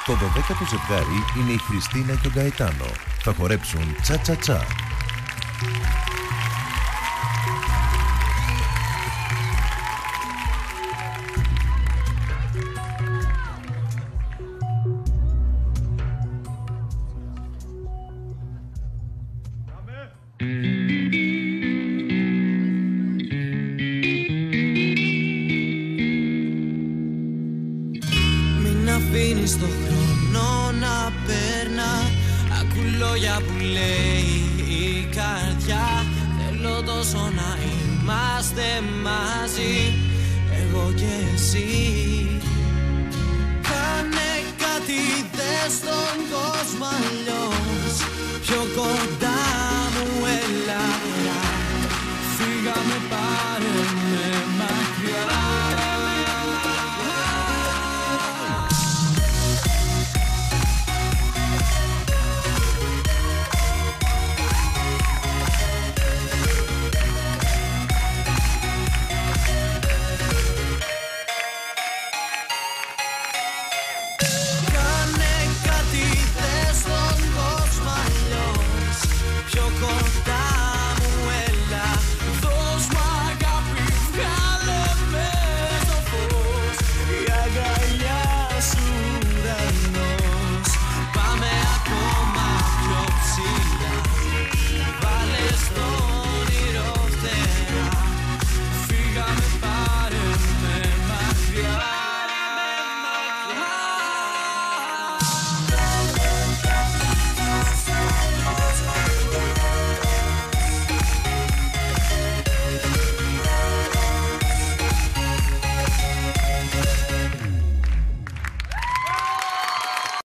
Το 12ο ζευγάρι είναι η Χριστίνα και ο Γκαετάνο. Θα χορέψουν τσα-τσα-τσα. Αφήνεις το χρόνο να περνά. Ακού λόγια που λέει η καρδιά. Θέλω τόσο να είμαστε μαζί, εγώ και εσύ.